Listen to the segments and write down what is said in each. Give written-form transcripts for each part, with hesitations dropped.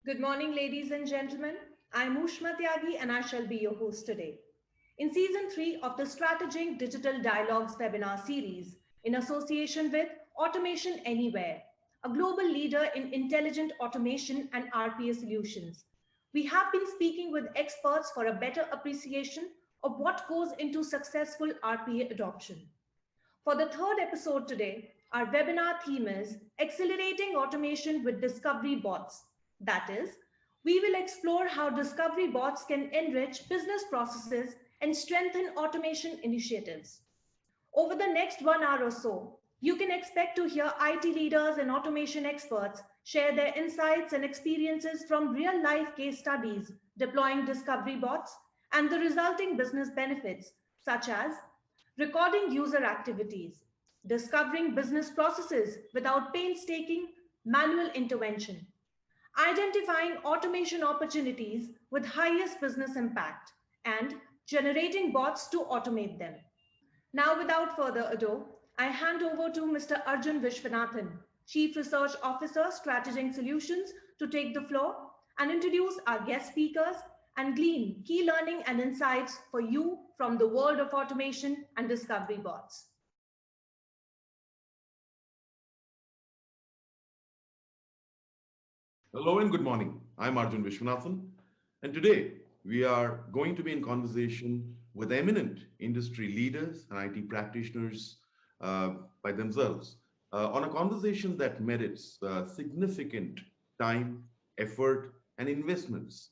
Good morning, ladies and gentlemen. I'm Ushma Tyagi and I shall be your host today. In season 3 of the StrategINK Digital Dialogues webinar series, in association with Automation Anywhere, a global leader in intelligent automation and RPA solutions, we have been speaking with experts for a better appreciation of what goes into successful RPA adoption. For the third episode today, our webinar theme is Accelerating Automation with Discovery Bots. That is, we will explore how discovery bots can enrich business processes and strengthen automation initiatives. Over the next 1 hour or so, you can expect to hear IT leaders and automation experts share their insights and experiences from real life case studies deploying discovery bots and the resulting business benefits, such as recording user activities, discovering business processes without painstaking manual intervention, identifying automation opportunities with highest business impact, and generating bots to automate them. Now, without further ado, I hand over to Mr. Arjun Vishwanathan, Chief Research Officer, StrategINK Solutions, to take the floor and introduce our guest speakers and glean key learning and insights for you from the world of automation and discovery bots. Hello and good morning. I'm Arjun Vishwanathan, and today we are going to be in conversation with eminent industry leaders and IT practitioners by themselves on a conversation that merits significant time, effort, and investments.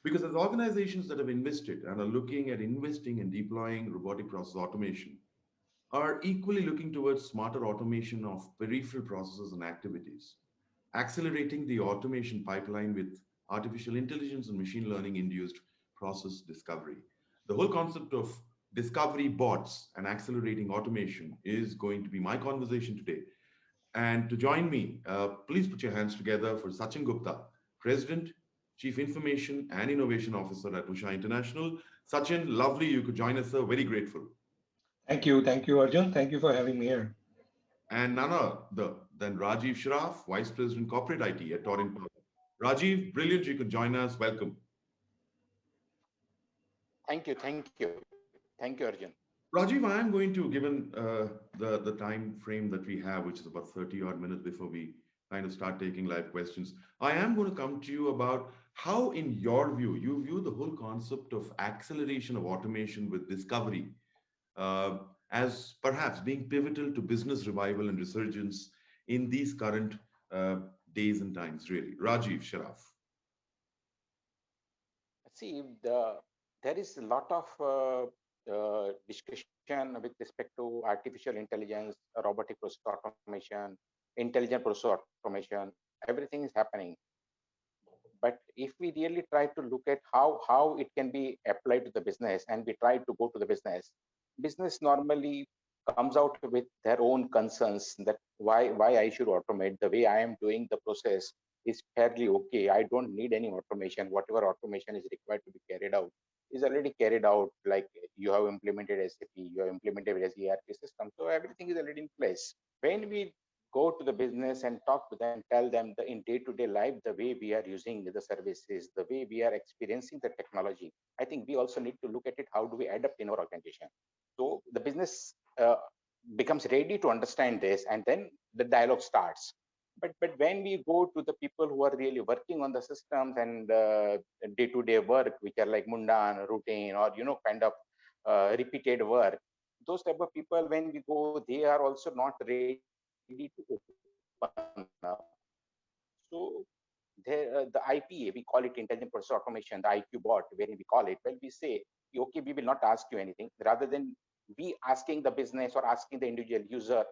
Because as organizations that have invested and are looking at investing and deploying robotic process automation, are equally looking towards smarter automation of peripheral processes and activities, accelerating the automation pipeline with artificial intelligence and machine learning induced process discovery. The whole concept of discovery bots and accelerating automation is going to be my conversation today. And to join me, please put your hands together for Sachin Gupta, President, Chief Information and Innovation Officer at Usha International. Sachin, lovely you could join us, sir. Very grateful. Thank you, Arjun. Thank you for having me here. And none other than Rajiv Sharaf, Vice President Corporate IT at Torrent Power. Rajiv, brilliant you could join us. Welcome. Thank you, Arjun. Rajiv, I am going to, given the time frame that we have, which is about 30 odd minutes before we kind of start taking live questions, I am going to come to you about how, in your view, you view the whole concept of acceleration of automation with discovery uh, as perhaps being pivotal to business revival and resurgence in these current uh, days and times, really. Rajiv Sharaf. See, there is a lot of discussion with respect to artificial intelligence, robotic process automation, intelligent process automation. Everything is happening. But if we really try to look at how it can be applied to the business, and we try to go to the business normally comes out with their own concerns that why I should automate. The way I am doing the process is fairly okay. I don't need any automation. Whatever automation is required to be carried out is already carried out. Like you have implemented SAP, you have implemented as ERP system, so everything is already in place. When we go to the business and talk to them, tell them the in day-to-day life, the way we are using the services, the way we are experiencing the technology, I think we also need to look at it. How do we adapt in our organization? So the business becomes ready to understand this, and then the dialogue starts. But when we go to the people who are really working on the systems and day-to-day work, which are like mundane, routine, or kind of repeated work, those type of people, when we go, they are also not ready to open up. So the IPA, we call it intelligent process automation, the IQ bot, wherein we call it. Well, we say, okay, we will not ask you anything. Rather than we asking the business or asking the individual user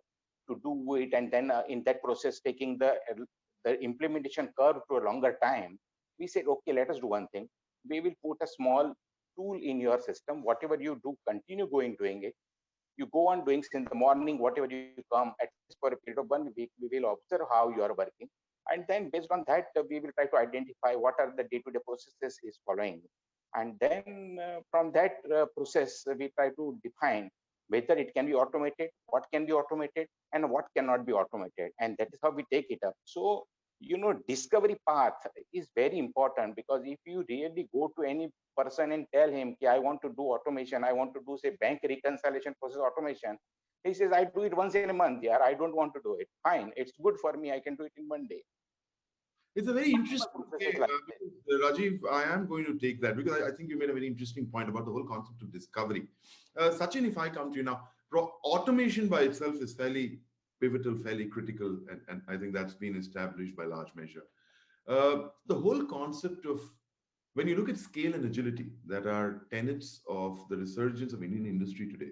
to do it, and then in that process taking the implementation curve to a longer time, we said, okay, let us do one thing. We will put a small tool in your system. Whatever you do, continue doing it. You go on doing in the morning, whatever you come, at least for a period of 1 week, we will observe how you are working. And then based on that, we will try to identify what are the day-to-day processes is following. And then from that process, we try to define whether it can be automated, what can be automated, and what cannot be automated. And that is how we take it up. So discovery path is very important, because if you really go to any person and tell him, I want to do automation, I want to do, say, bank reconciliation process automation, he says, I do it once in a month. Yeah, I don't want to do it. Fine, it's good for me, I can do it in one day. It's a very interesting, Processes like this. because, Rajiv, I am going to take that because I think you made a very interesting point about the whole concept of discovery. Sachin, if I come to you now, automation by itself is fairly pivotal, fairly critical, and I think that's been established by large measure. The whole concept of when you look at scale and agility that are tenets of the resurgence of Indian industry today,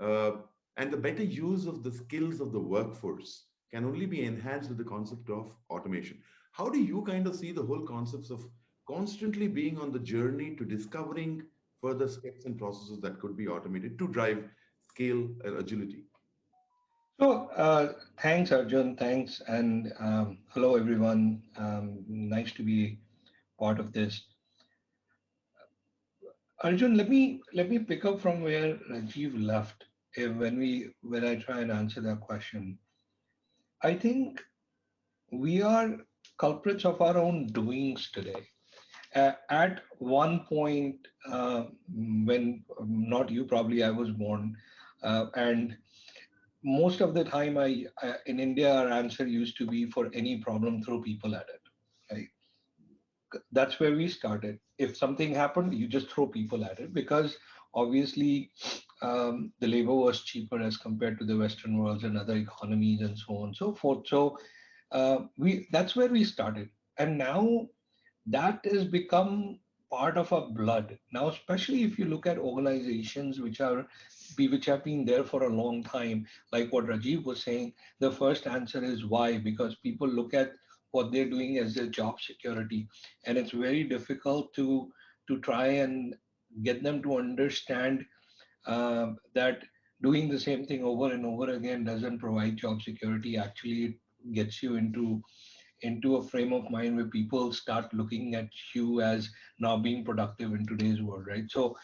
uh, and the better use of the skills of the workforce can only be enhanced with the concept of automation. How do you kind of see the whole concepts of constantly being on the journey to discovering further steps and processes that could be automated to drive scale and agility? So, thanks, Arjun. Thanks, and hello, everyone. Nice to be part of this. Arjun, let me pick up from where Rajiv left. When I try and answer that question, I think we are culprits of our own doings today. At one point, when not you, probably I was born, and most of the time, in India, our answer used to be for any problem, throw people at it. Right? That's where we started. If something happened, you just throw people at it because obviously the labor was cheaper as compared to the Western worlds and other economies and so on and so forth. So we that's where we started, and now that has become part of our blood now, especially if you look at organizations which have been there for a long time. Like what Rajiv was saying, the first answer is why, because people look at what they're doing as their job security, and it's very difficult to try and get them to understand that doing the same thing over and over again doesn't provide job security. Actually, it gets you into a frame of mind where people start looking at you as now being productive in today's world, right? So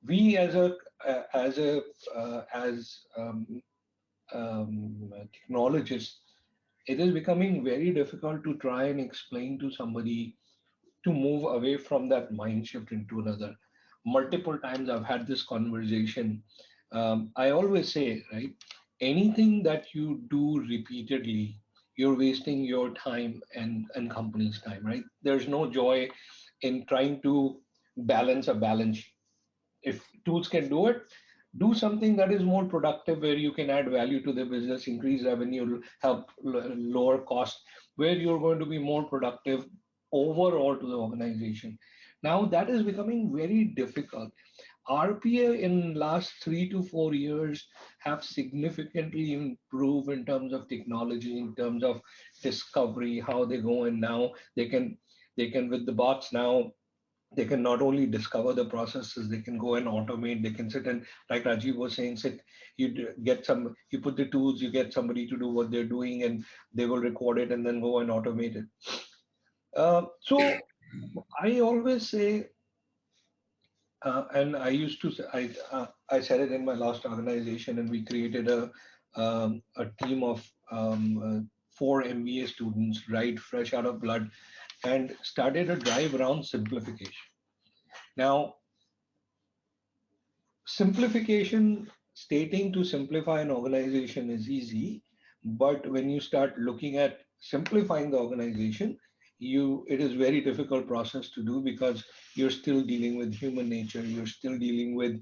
we as technologists, it is becoming very difficult to try and explain to somebody to move away from that mind shift into another. Multiple times I've had this conversation. I always say, right, anything that you do repeatedly, you're wasting your time and company's time, right? There's no joy in trying to balance a balance sheet. If tools can do it, do something that is more productive, where you can add value to the business, increase revenue, help lower cost, where you're going to be more productive overall to the organization. Now that is becoming very difficult. RPA in last 3 to 4 years have significantly improved in terms of technology, in terms of discovery, how they go, and now they can with the bots now, they can not only discover the processes, they can go and automate. They can sit and, like Rajiv was saying, you put the tools, you get somebody to do what they're doing, and they will record it and then go and automate it. So I always say, and I used to say, I said it in my last organization, and we created a team of 4 MBA students, right, fresh out of blood, and started a drive around simplification. Now, simplification, stating to simplify an organization is easy, but when you start looking at simplifying the organization, it is very difficult process to do, because you're still dealing with human nature, you're still dealing with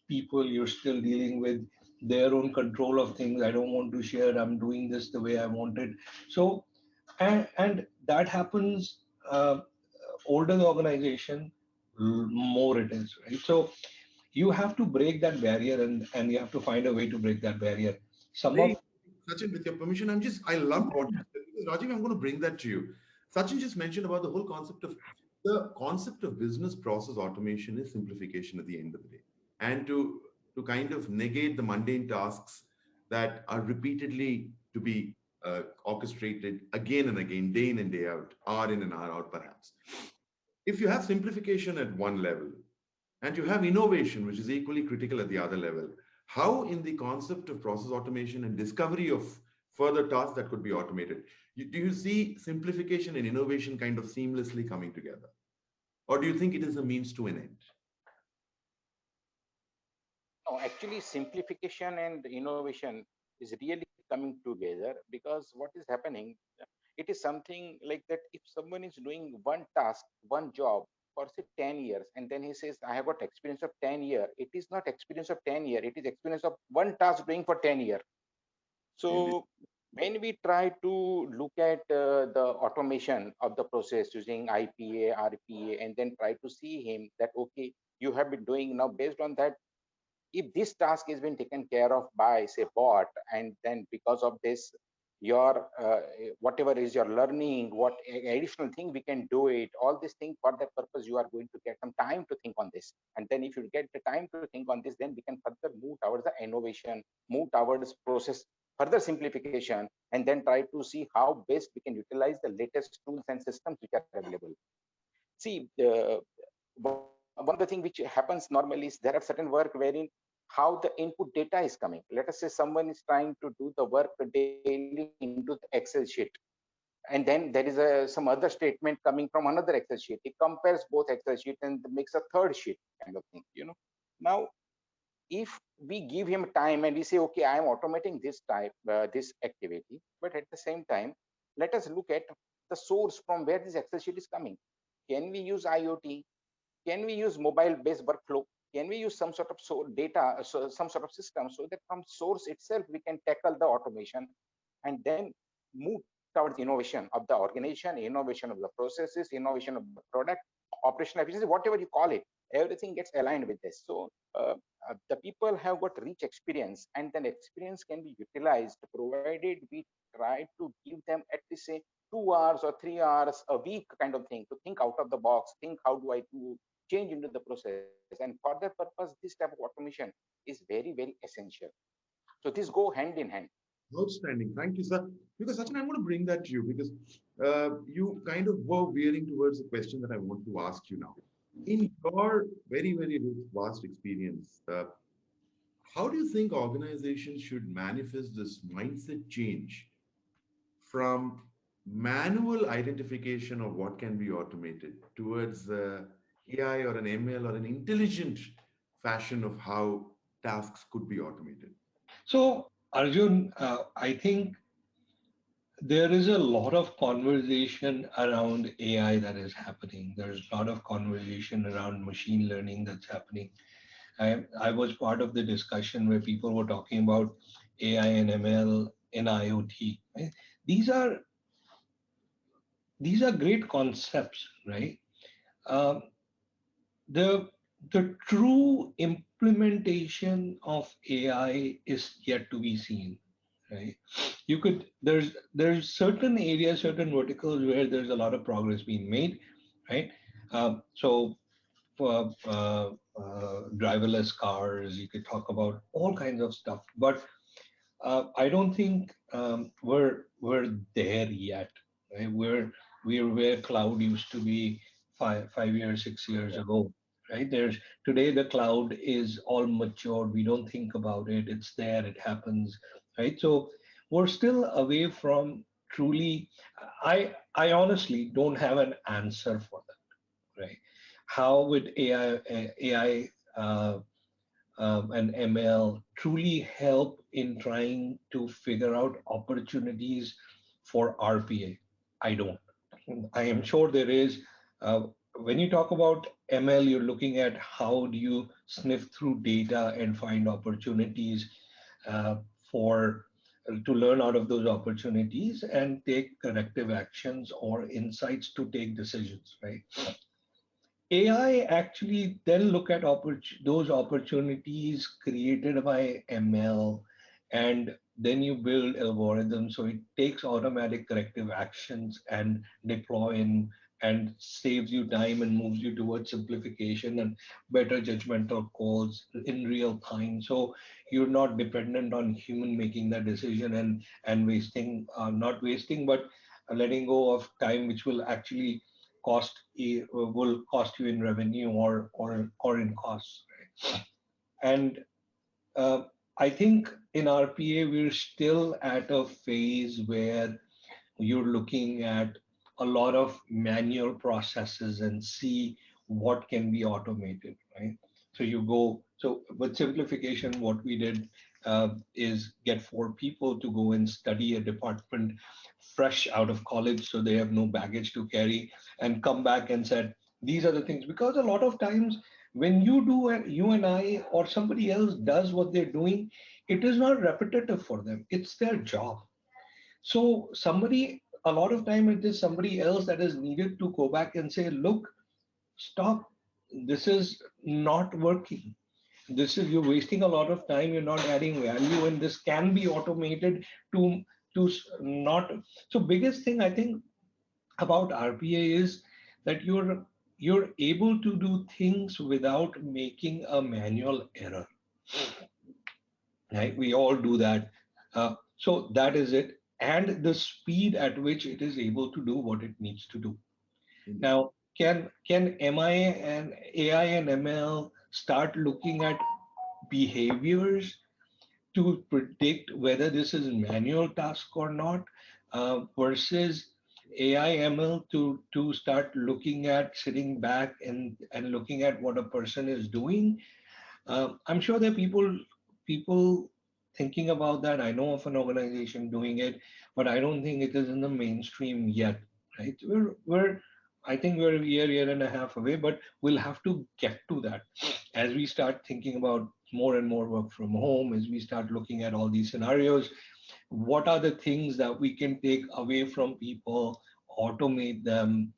people, you're still dealing with their own control of things. I don't want to share, I'm doing this the way I want it. So, and that happens, older the organization, more it is, right? So you have to break that barrier, and you have to find a way to break that barrier. Some Very, of Sachin, with your permission, I loved what you said. Because Rajiv, I'm going to bring that to you. Sachin just mentioned about the concept of business process automation is simplification at the end of the day. And to kind of negate the mundane tasks that are repeatedly to be orchestrated again and again, day in and day out, hour in and hour out, perhaps. If you have simplification at one level, and you have innovation, which is equally critical at the other level, how in the concept of process automation and discovery of further tasks that could be automated, Do you see simplification and innovation kind of seamlessly coming together? Or do you think it is a means to an end? No, actually, simplification and innovation is really coming together, because what is happening, it is something like that. If someone is doing one task, one job for say 10 years, and then he says, I have got experience of 10 years, it is not experience of 10 years, it is experience of one task doing for 10 years. Indeed. So when we try to look at the automation of the process using IPA, RPA, and then try to see him that, okay, you have been doing now based on that, if this task has been taken care of by say bot, and then because of this, your whatever is your learning, what additional thing we can do it, all these things, for that purpose you are going to get some time to think on this. And then if you get the time to think on this, then we can further move towards the innovation, move towards process further simplification, and then try to see how best we can utilize the latest tools and systems which are available. See, one of the things which happens normally is there are certain work wherein how the input data is coming. Let us say someone is trying to do the work daily into the Excel sheet, and then there is some other statement coming from another Excel sheet. He compares both Excel sheet and makes a third sheet kind of thing. Now if we give him time and we say, okay, I am automating this type, this activity, but at the same time, let us look at the source from where this Excel sheet is coming. Can we use IoT? Can we use mobile based workflow? Can we use some sort of data, so some sort of system, so that from source itself we can tackle the automation and then move towards innovation of the organization, innovation of the processes, innovation of the product, operational efficiency, whatever you call it. Everything gets aligned with this. So the people have got rich experience, and then experience can be utilized provided we try to give them at least say 2 hours or 3 hours a week kind of thing to think out of the box, think how do I do change into the process. And for that purpose, this type of automation is very, very essential. So this go hand in hand. Outstanding. Thank you, sir. Because Sachin, I'm going to bring that to you because you kind of were veering towards the question that I want to ask you now. In your very, very rich, vast experience, how do you think organizations should manifest this mindset change from manual identification of what can be automated towards AI or an ML or an intelligent fashion of how tasks could be automated? So, Arjun, I think there is a lot of conversation around AI that is happening. There's a lot of conversation around machine learning that's happening. I was part of the discussion where people were talking about AI and ML in IoT. Right? These are these are great concepts, right? Um, the the true implementation of AI is yet to be seen, right? You could there's certain areas, certain verticals where there's a lot of progress being made, right? So for driverless cars, you could talk about all kinds of stuff, but I don't think we're there yet. Right? We're where cloud used to be 5 years, 6 years ago. Right? There's today the cloud is all matured. We don't think about it. It's there. It happens. Right? So we're still away from truly. I honestly don't have an answer for that. Right? How would AI and ML truly help in trying to figure out opportunities for RPA? I don't. I am sure there is. When you talk about ML, you're looking at how do you sniff through data and find opportunities uh, for to learn out of those opportunities and take corrective actions or insights to take decisions, right? AI actually then look at those opportunities created by ML, and then you build algorithms. So it takes automatic corrective actions and deploy and saves you time and moves you towards simplification and better judgmental calls in real time. So you're not dependent on human making that decision and wasting, not wasting, but letting go of time, which will actually will cost you in revenue or in costs. Right? And I think in RPA we're still at a phase where you're looking at a lot of manual processes and see what can be automated, right? So you go, so with simplification, what we did is get four people to go and study a department fresh out of college so they have no baggage to carry and come back and said, these are the things. Because a lot of times when you do, and you and I or somebody else does what they're doing, it is not repetitive for them. It's their job. So somebody, a lot of time it is somebody else that is needed to go back and say, look, stop. This is not working. This is, you're wasting a lot of time. You're not adding value, and this can be automated to not. So biggest thing I think about RPA is that you're able to do things without making a manual error, right? We all do that. So that is it. And the speed at which it is able to do what it needs to do. Indeed. Now, can MI and AI and ML start looking at behaviors to predict whether this is a manual task or not, versus AI ML to start looking at sitting back and looking at what a person is doing? I'm sure there are people thinking about that. I know of an organization doing it, but I don't think it is in the mainstream yet. Right? We're I think we're a year and a half away, but we'll have to get to that as we start thinking about more and more work from home, as we start looking at all these scenarios. What are the things that we can take away from people, automate them,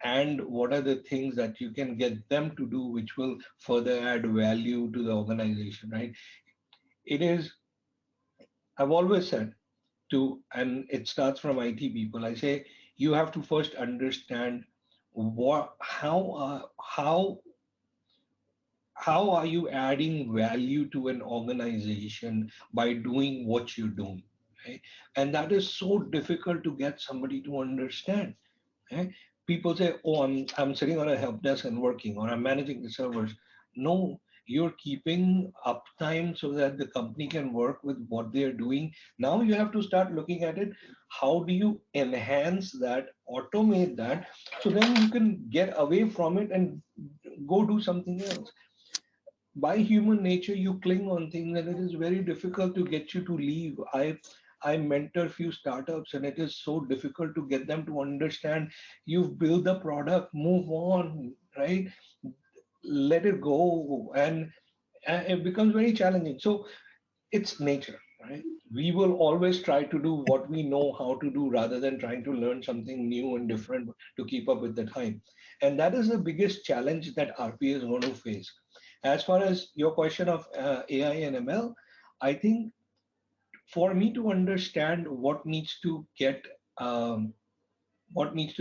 and what are the things that you can get them to do which will further add value to the organization, right? It is, I've always said to, and it starts from IT people, I say you have to first understand what, how are you adding value to an organization by doing what you're doing, right? And that is so difficult to get somebody to understand. Okay? People say, "Oh, I'm sitting on a help desk and working, or I'm managing the servers." No, you're keeping uptime so that the company can work with what they're doing. Now you have to start looking at it. How do you enhance that, automate that, so then you can get away from it and go do something else? By human nature, you cling on things, and it is very difficult to get you to leave. I mentor few startups, and it is so difficult to get them to understand. You've built the product, move on, right? Let it go, and it becomes very challenging. So it's nature, right? We will always try to do what we know how to do rather than trying to learn something new and different to keep up with the time. And that is the biggest challenge that RPA is going to face. As far as your question of AI and ML, I think for me to understand um, what needs to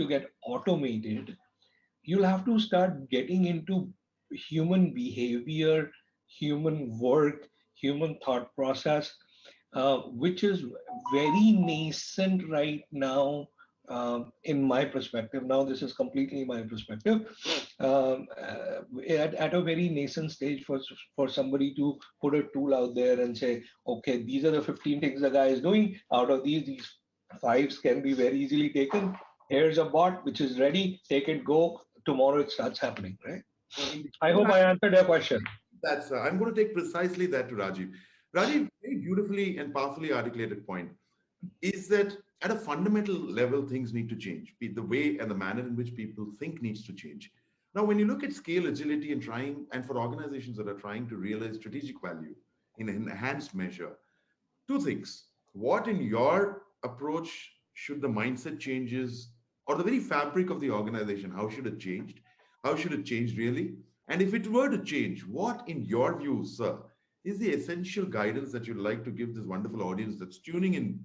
get automated, you'll have to start getting into human behavior, human work, human thought process, which is very nascent right now, in my perspective. Now, this is completely my perspective. At a very nascent stage for somebody to put a tool out there and say, okay, these are the 15 things the guy is doing. Out of these fives can be very easily taken. Here's a bot which is ready. Take it, go. Tomorrow it starts happening, right? Indeed. I hope I answered your question. That's I'm going to take precisely that to Rajiv. Rajiv, very beautifully and powerfully articulated point is that at a fundamental level, things need to change. The way and the manner in which people think needs to change. Now, when you look at scale, agility, and trying, and for organizations that are trying to realize strategic value in an enhanced measure, two things. What in your approach should the mindset changes or the very fabric of the organization, how should it change? How should it change really? And if it were to change, what in your view, sir, is the essential guidance that you'd like to give this wonderful audience that's tuning in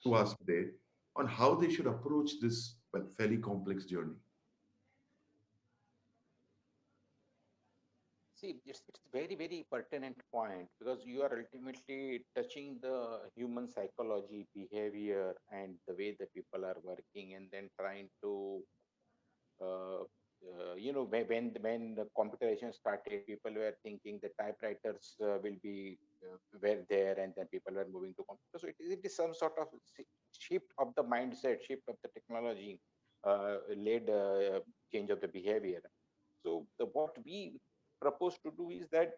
to us today on how they should approach this well, fairly complex journey? See, it's very pertinent point because you are ultimately touching the human psychology, behavior, and the way the people are working, and then trying to uh, when the computerization started, people were thinking the typewriters will be were there, and then people were moving to computers. So it is some sort of shift of the mindset, shift of the technology, led change of the behavior. So what we propose to do is that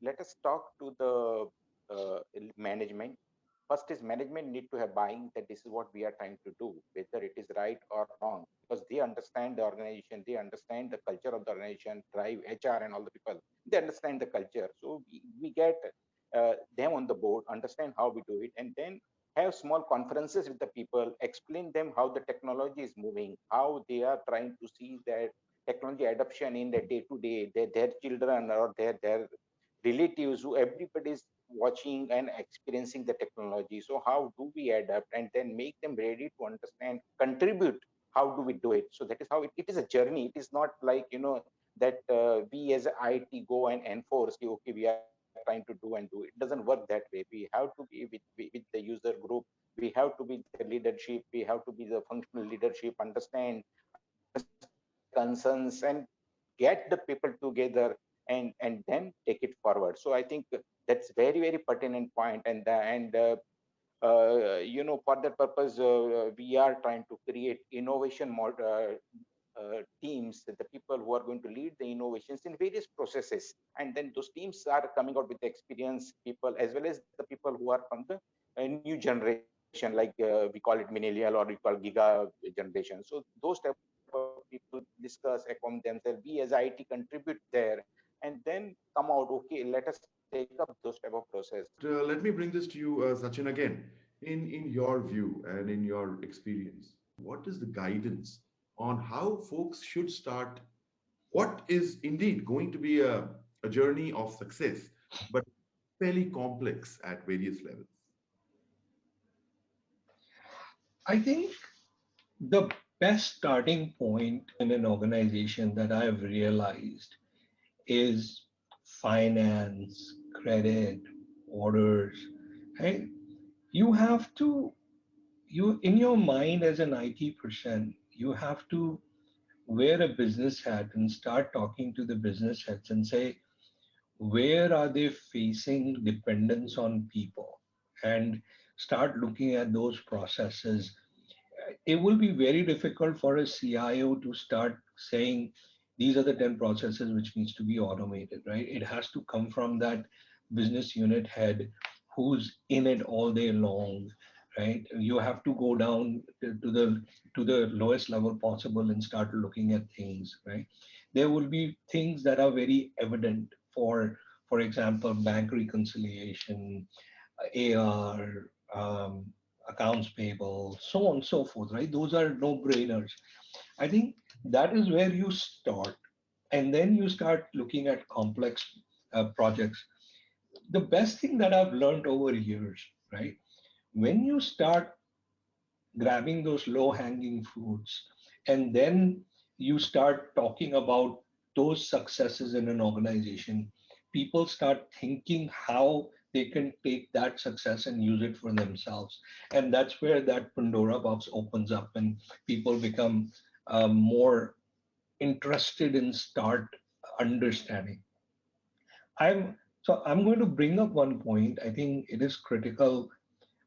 let us talk to the management. First is management need to have buying that this is what we are trying to do, whether it is right or wrong, because they understand the organization, they understand the culture of the organization, drive HR and all the people, they understand the culture. So we get them on the board, understand how we do it, and then have small conferences with the people, explain them how the technology is moving, how they are trying to see that technology adoption in the day to day, their children or their relatives, who everybody is watching and experiencing the technology. So how do we adapt and then make them ready to understand, contribute? How do we do it? So that is how it is a journey. It is not like that we as IT go and enforce. Okay, we are trying to do and do. It doesn't work that way. We have to be with the user group. We have to be the leadership. We have to be the functional leadership. Understand the concerns and get the people together and then take it forward. So I think that's very very pertinent point, and for that purpose, we are trying to create innovation teams, the people who are going to lead the innovations in various processes, and then those teams are coming out with experienced people as well as the people who are from the new generation, like we call it millennial or we call giga generation. So those type of people discuss among themselves. We as IT contribute there, and then come out, okay, let us take up those type of process. Let me bring this to you, Sachin, again. In your view and in your experience, what is the guidance on how folks should start what is indeed going to be a journey of success, but fairly complex at various levels? I think the best starting point in an organization that I've realized is finance, credit, orders, right? You have to, you in your mind as an IT person, you have to wear a business hat and start talking to the business heads and say, where are they facing dependence on people? And start looking at those processes. It will be very difficult for a CIO to start saying these are the 10 processes which needs to be automated, right? It has to come from that business unit head who's in it all day long, right? You have to go down to the lowest level possible and start looking at things, right? There will be things that are very evident for example, bank reconciliation, AR, accounts payable, so on and so forth, right? Those are no-brainers. I think that is where you start, and then you start looking at complex projects. The best thing that I've learned over years, right? When you start grabbing those low-hanging fruits, and then you start talking about those successes in an organization, people start thinking how they can take that success and use it for themselves. And that's where that Pandora box opens up and people become more interested in start understanding. I'm going to bring up one point. I think it is critical.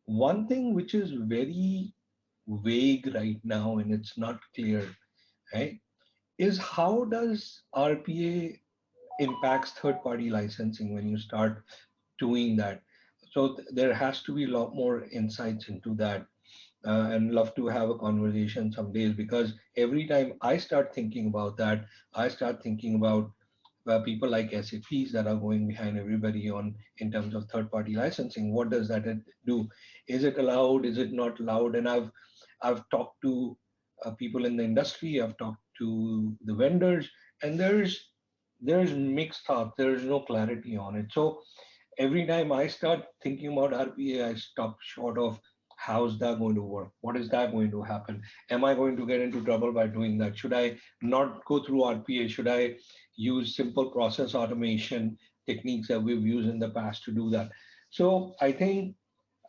One thing which is very vague right now and it's not clear, right, is how does RPA impacts third party licensing when you start doing that. So there has to be a lot more insights into that, and love to have a conversation some days, because every time I start thinking about that, I start thinking about people like SAPs that are going behind everybody on in terms of third party licensing. What does that do? Is it allowed? Is it not allowed? And I've talked to people in the industry. I've talked to the vendors, and there's mixed thought. There's no clarity on it. So every time I start thinking about RPA, I stop short of how's that going to work? What is that going to happen? Am I going to get into trouble by doing that? Should I not go through RPA? Should I use simple process automation techniques that we've used in the past to do that? So I think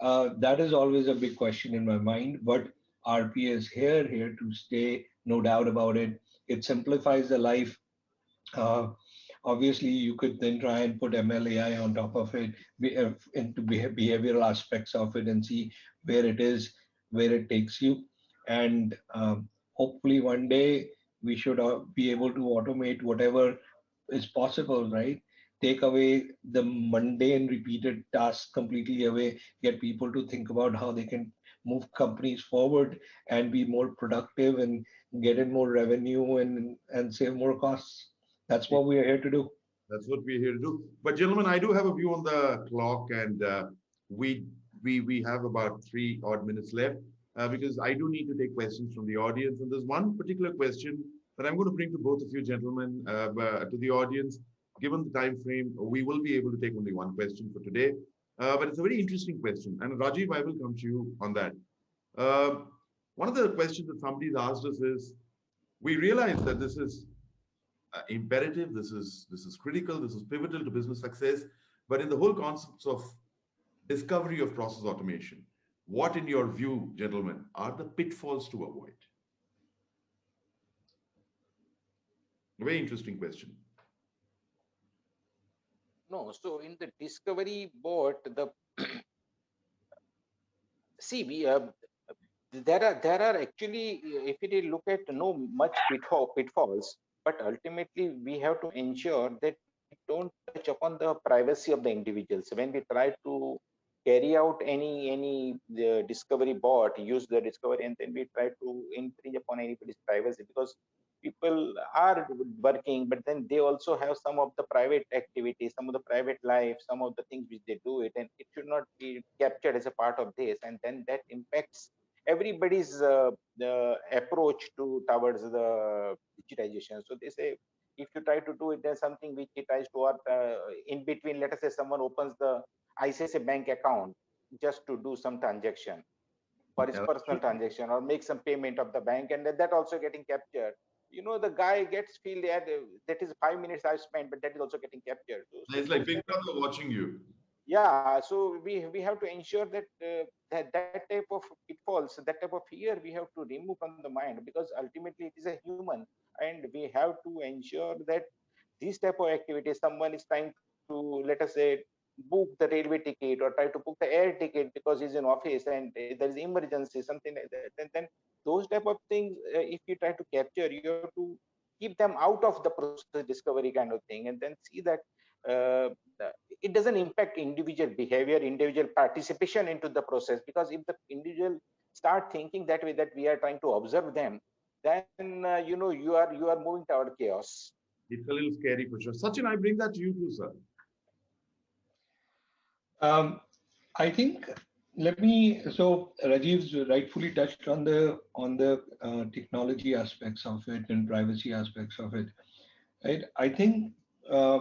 that is always a big question in my mind, but RPA is here to stay, no doubt about it. It simplifies the life. uh, Obviously, you could then try and put MLAI on top of it, into behavioral aspects of it, and see where it is, where it takes you. And hopefully, one day we should be able to automate whatever is possible, right? Take away the mundane, repeated tasks completely away, get people to think about how they can move companies forward and be more productive and get in more revenue and save more costs. That's what we are here to do. That's what we're here to do. But gentlemen, I do have a view on the clock, and we we have about 3 odd minutes left, because I do need to take questions from the audience. And there's one particular question that I'm going to bring to both of you gentlemen, to the audience. Given the time frame, we will be able to take only one question for today, but it's a very interesting question. And Rajiv, I will come to you on that. Uh, One of the questions that somebody's asked us is, we realize that this is imperative, this is critical, this is pivotal to business success. But in the whole concepts of discovery of process automation, what, in your view, gentlemen, are the pitfalls to avoid? A very interesting question. No, so in the discovery bot, the see we there are actually, if we look at no much pitfalls, but ultimately we have to ensure that we don't touch upon the privacy of the individuals when we try to carry out any discovery bot, use the discovery, and then we try to infringe upon anybody's privacy, because people are working, but then they also have some of the private activities, some of the private life, some of the things which they do it, and it should not be captured as a part of this, and then that impacts everybody's the approach to towards the digitization. So they say, if you try to do it, there's something which it tries to work in between. Let us say someone opens the ICICI bank account just to do some transaction for his Yeah, personal transaction, or make some payment of the bank, and that also getting captured. The guy gets feel that is 5 minutes I've spent, but that is also getting captured. So it's like those Big type of, Brother watching you. yeah, so we have to ensure that that type of pitfalls, that type of fear, we have to remove from the mind, because ultimately it is a human, and we have to ensure that these type of activities, someone is trying to, let us say, book the railway ticket, or try to book the air ticket because he's in office and there is emergency, something like that, and then those type of things, if you try to capture, you have to keep them out of the process discovery kind of thing, and then see that uh, it doesn't impact individual behavior, individual participation into the process, because if the individual start thinking that way, that we are trying to observe them, then you are moving toward chaos. It's a little scary for sure. Sachin, I bring that to you too, sir. Um, I think let me. So Rajiv's rightfully touched on the technology aspects of it and privacy aspects of it. Right. I think uh,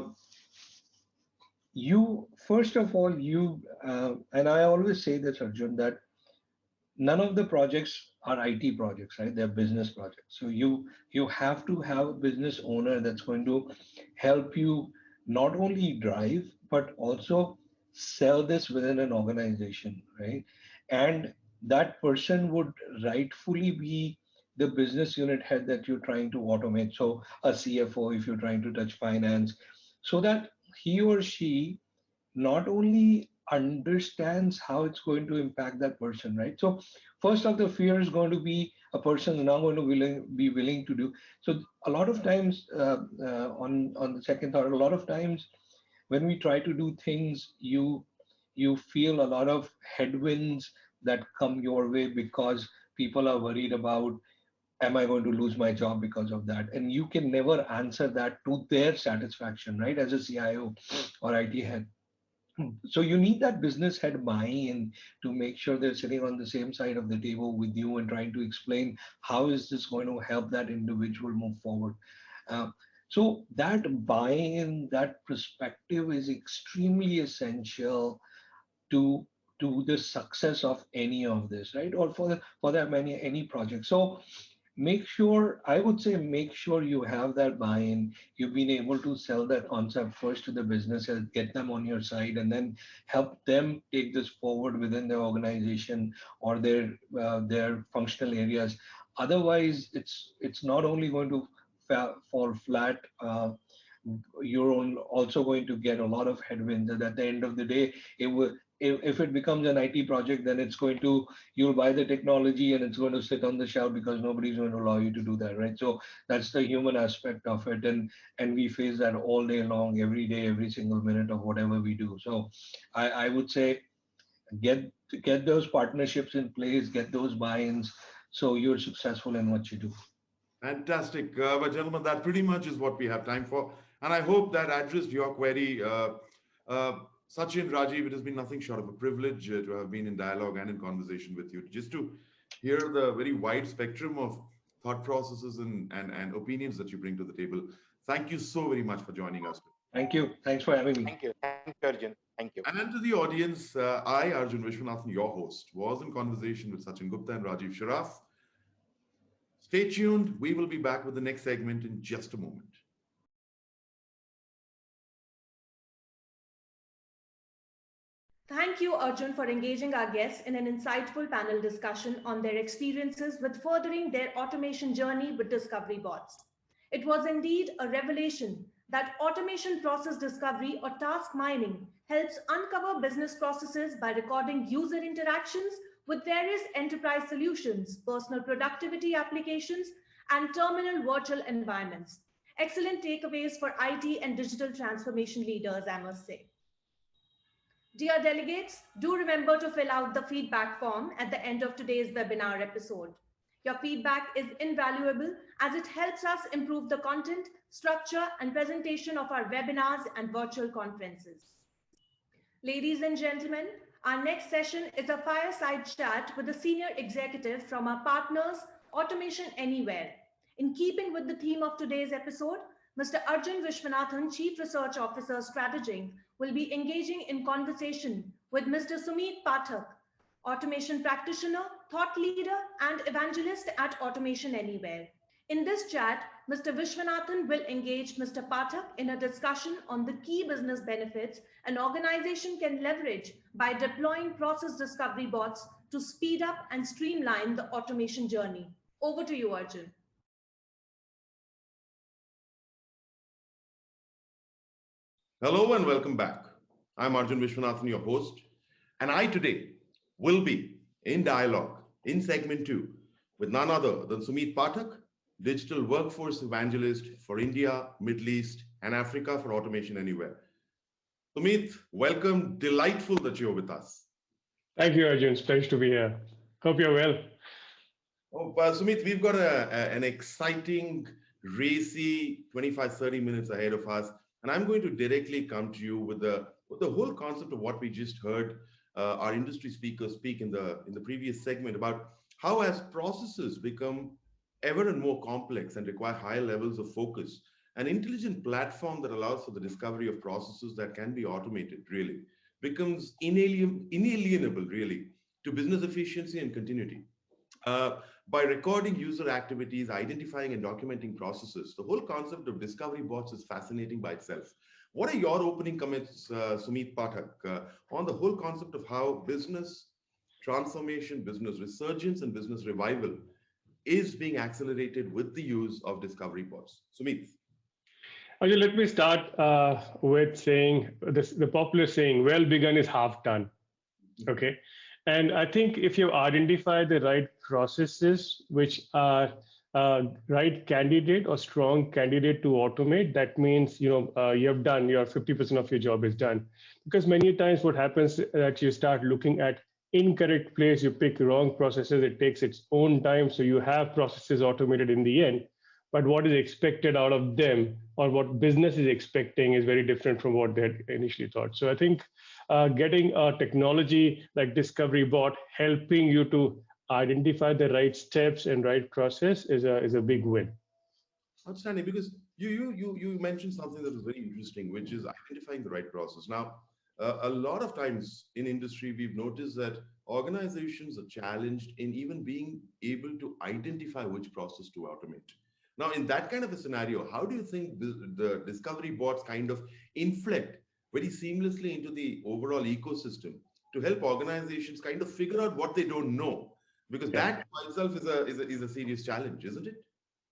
you first of all you and I always say this, Arjun, that none of the projects are IT projects, right? They're business projects. So you have to have a business owner that's going to help you not only drive but also sell this within an organization, right? And that person would rightfully be the business unit head that you're trying to automate. So a CFO, if you're trying to touch finance, so that he or she not only understands how it's going to impact that person, right? So first of the fear is going to be a person is now going to be willing to do. So a lot of times, on the second thought, a lot of times when we try to do things, you feel a lot of headwinds that come your way because people are worried about, am I going to lose my job because of that? And you can never answer that to their satisfaction, right? As a CIO or IT head. So you need that business head buy-in to make sure they're sitting on the same side of the table with you and trying to explain how is this going to help that individual move forward. Uh, so that buy-in, that perspective is extremely essential to the success of any of this, right? Or for that many any project. So make sure, I would say, make sure you have that buy-in. You've been able to sell that concept first to the business and get them on your side, and then help them take this forward within their organization or their functional areas. Otherwise, it's not only going to fall flat. You're also going to get a lot of headwinds. And at the end of the day, it will. If it becomes an IT project, then it's going to, you'll buy the technology and it's going to sit on the shelf because nobody's going to allow you to do that, right? So that's the human aspect of it, and we face that all day long, every day, every single minute of whatever we do. So I would say get get those partnerships in place, get those buy-ins, so you're successful in what you do. Fantastic. But gentlemen, that pretty much is what we have time for. And I hope that addressed your query. Uh, Sachin, Rajiv, it has been nothing short of a privilege to have been in dialogue and in conversation with you, just to hear the very wide spectrum of thought processes and opinions that you bring to the table. Thank you so very much for joining us. Thank you. Thanks for having me. Thank you, Arjun. Thank you. And to the audience, I, Arjun Vishwanathan, your host, was in conversation with Sachin Gupta and Rajiv Sharaf. Stay tuned. We will be back with the next segment in just a moment. Thank you, Arjun, for engaging our guests in an insightful panel discussion on their experiences with furthering their automation journey with Discovery bots. It was indeed a revelation that automation process discovery or task mining helps uncover business processes by recording user interactions with various enterprise solutions, personal productivity applications, and terminal virtual environments. Excellent takeaways for IT and digital transformation leaders, I must say. Dear delegates, do remember to fill out the feedback form at the end of today's webinar episode. Your feedback is invaluable as it helps us improve the content, structure, and presentation of our webinars and virtual conferences. Ladies and gentlemen, our next session is a fireside chat with a senior executive from our partners, Automation Anywhere. In keeping with the theme of today's episode, Mr. Arjun Vishwanathan, Chief Research Officer, StrategINK, will be engaging in conversation with Mr. Sumit Pathak, automation practitioner, thought leader, and evangelist at Automation Anywhere. In this chat, Mr. Vishwanathan will engage Mr. Pathak in a discussion on the key business benefits an organization can leverage by deploying process discovery bots to speed up and streamline the automation journey. Over to you, Arjun. Hello and welcome back. I'm Arjun Vishwanathan, your host, and I today will be in dialogue in segment 2 with none other than Sumit Pathak, Digital Workforce Evangelist for India, Middle East, and Africa for Automation Anywhere. Sumit, welcome. Delightful that you're with us. Thank you, Arjun. It's a pleasure to be here. Hope you're well. Oh, Sumit, we've got an exciting, racy 25-30 minutes ahead of us. And I'm going to directly come to you with the whole concept of what we just heard our industry speakers speak in the previous segment about how as processes become ever and more complex and require higher levels of focus, an intelligent platform that allows for the discovery of processes that can be automated really becomes inalienable really to business efficiency and continuity. By recording user activities, identifying and documenting processes, the whole concept of discovery bots is fascinating by itself. What are your opening comments, Sumit Pathak, on the whole concept of how business transformation, business resurgence, and business revival is being accelerated with the use of discovery bots? Sumit. Arjun, let me start with saying this, the popular saying, well begun is half done. Okay. And I think if you identify the right processes, which are right candidate or strong candidate to automate, that means you have done your 50% of your job is done. Because many times what happens that you start looking at incorrect place, you pick wrong processes, it takes its own time. So you have processes automated in the end, but what is expected out of them or what business is expecting is very different from what they had initially thought. So I think getting a technology like Discovery Bot helping you to identify the right steps and right process is a big win. Outstanding, because you mentioned something that was very interesting, which is identifying the right process. Now, a lot of times in industry, we've noticed that organizations are challenged in even being able to identify which process to automate. Now, in that kind of a scenario, how do you think the discovery bots kind of inflect very seamlessly into the overall ecosystem to help organizations kind of figure out what they don't know? Because that by itself is a serious challenge, isn't it?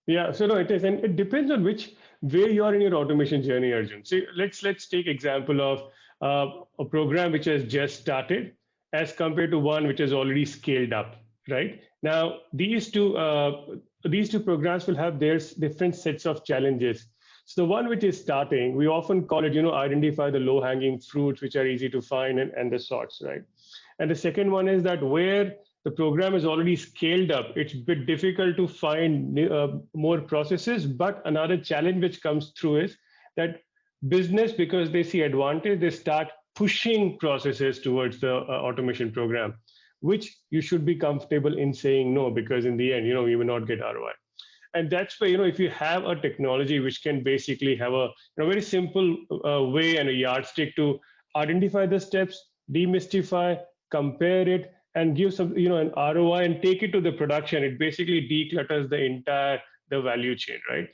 Yeah, so no, it is, and it depends on which way you are in your automation journey, Arjun. So let's take example of a program which has just started as compared to one which has already scaled up, right? Now these two programs will have their different sets of challenges. So the one which is starting, we often call it, identify the low hanging fruits which are easy to find and the sorts, right? And the second one is that where the program is already scaled up, it's a bit difficult to find more processes. But another challenge which comes through is that business, because they see advantage, they start pushing processes towards the automation program, which you should be comfortable in saying no, because in the end, you will not get ROI. And that's why, if you have a technology which can basically have a very simple way and a yardstick to identify the steps, demystify, compare it, and give some an ROI and take it to the production, it basically declutters the entire the value chain, right?